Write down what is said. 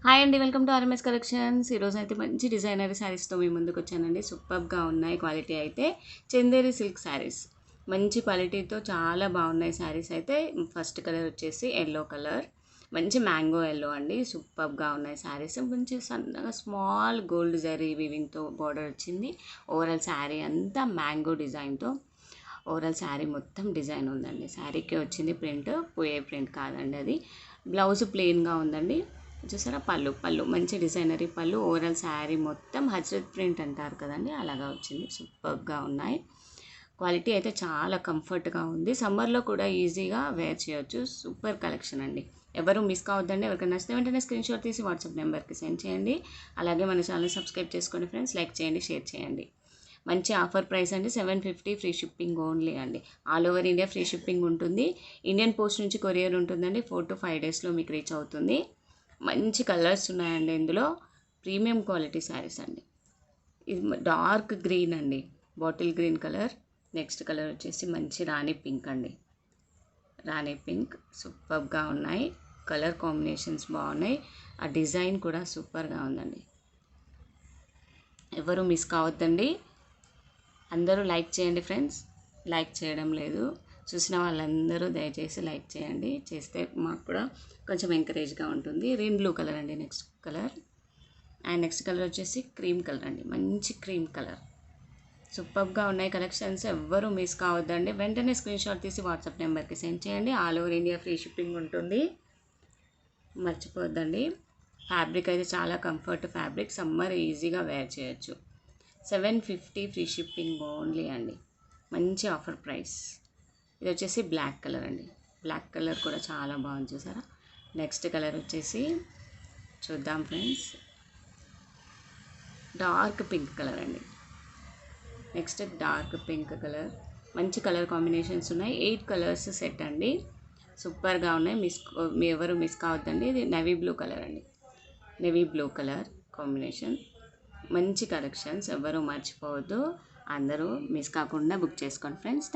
Hi అండి, welcome to RMS collections. ఈరోజు అయితే మంచి డిజైనర్ శారీస్తో మీ ముందుకు వచ్చానండి. సూపర్గా ఉన్నాయి. క్వాలిటీ అయితే చందేరి సిల్క్ శారీస్, మంచి క్వాలిటీతో చాలా బాగున్నాయి శారీస్ అయితే. ఫస్ట్ కలర్ వచ్చేసి ఎల్లో కలర్, మంచి మ్యాంగో ఎల్లో అండి. సూపర్గా ఉన్నాయి శారీస్. మంచి సన్నగా స్మాల్ గోల్డ్ జరీ వీవింగ్తో బార్డర్ వచ్చింది. ఓవరాల్ శారీ అంతా మ్యాంగో డిజైన్తో ఓవరాల్ శారీ మొత్తం డిజైన్ ఉందండి. శారీకి వచ్చింది ప్రింట్, పోయే ప్రింట్ కాదండి అది. బ్లౌజ్ ప్లెయిన్గా ఉందండి. చూసారా, పళ్ళు మంచి డిజైనరీ పళ్ళు. ఓవరాల్ శారీ మొత్తం హజ్రత్ ప్రింట్ అంటారు కదండి, అలాగా వచ్చింది. సూపర్గా ఉన్నాయి. క్వాలిటీ అయితే చాలా కంఫర్ట్గా ఉంది. సమ్మర్లో కూడా ఈజీగా వేర్ చేయొచ్చు. సూపర్ కలెక్షన్ అండి. ఎవరు మిస్ కావద్దండి. ఎవరికైనా నచ్చితే వెంటనే స్క్రీన్ షాట్ తీసి వాట్సాప్ నెంబర్కి సెండ్ చేయండి. అలాగే మన ఛానల్ సబ్స్క్రైబ్ చేసుకోండి ఫ్రెండ్స్. లైక్ చేయండి, షేర్ చేయండి. మంచి ఆఫర్ ప్రైస్ అండి. 750 ఫ్రీ షిప్పింగ్ ఓన్లీ అండి. All over India free shipping ఉంటుంది. ఇండియన్ పోస్ట్ నుంచి కొరియర్ ఉంటుందండి. 4 to 5 డేస్లో మీకు రీచ్ అవుతుంది. మంచి కలర్స్ ఉన్నాయండి ఇందులో. ప్రీమియం క్వాలిటీ శారీస్ అండి. ఇది డార్క్ గ్రీన్ అండి, bottle green colour. Next colour వచ్చేసి మంచి రాణి పింక్ అండి. రాణి పింక్ సూపర్గా ఉన్నాయి. కలర్ కాంబినేషన్స్ బాగున్నాయి. ఆ డిజైన్ కూడా సూపర్గా ఉందండి. ఎవరు మిస్ కావద్దండి. అందరూ లైక్ చేయండి ఫ్రెండ్స్. లైక్ చేయడం లేదు. చూసిన వాళ్ళందరూ దయచేసి లైక్ చేయండి. చేస్తే మాకు కూడా కొంచెం ఎంకరేజ్గా ఉంటుంది. రెయిన్ బ్లూ కలర్ అండి next colour. And next colour వచ్చేసి క్రీమ్ కలర్ అండి, మంచి క్రీమ్ కలర్. సూపర్గా ఉన్నాయి కలెక్షన్స్. ఎవ్వరూ మిస్ కావద్దండి. వెంటనే స్క్రీన్ షాట్ తీసి వాట్సాప్ నెంబర్కి సెండ్ చేయండి. All over India free shipping ఉంటుంది. మర్చిపోవద్దండి. ఫ్యాబ్రిక్ అయితే చాలా కంఫర్ట్ ఫ్యాబ్రిక్. సమ్మర్ ఈజీగా వేర్ చేయొచ్చు. 750 ఫ్రీ షిప్పింగ్ ఓన్లీ అండి. మంచి ఆఫర్ ప్రైస్. ఇది వచ్చేసి బ్లాక్ కలర్ అండి. బ్లాక్ కలర్ కూడా చాలా బాగుంది, చూసారా. నెక్స్ట్ కలర్ వచ్చేసి చూద్దాం ఫ్రెండ్స్. డార్క్ పింక్ కలర్ అండి. Next dark pink colour. మంచి కలర్ కాంబినేషన్స్ ఉన్నాయి. 8 కలర్స్ సెట్ అండి. సూపర్గా ఉన్నాయి. మీ ఎవరు మిస్ కావద్దండి. ఇది నేవీ బ్లూ కలర్ అండి. Navy blue colour combination. మంచి కలెక్షన్స్, ఎవరు మర్చిపోవద్దు. అందరూ మిస్ కాకుండా బుక్ చేసుకోండి ఫ్రెండ్స్.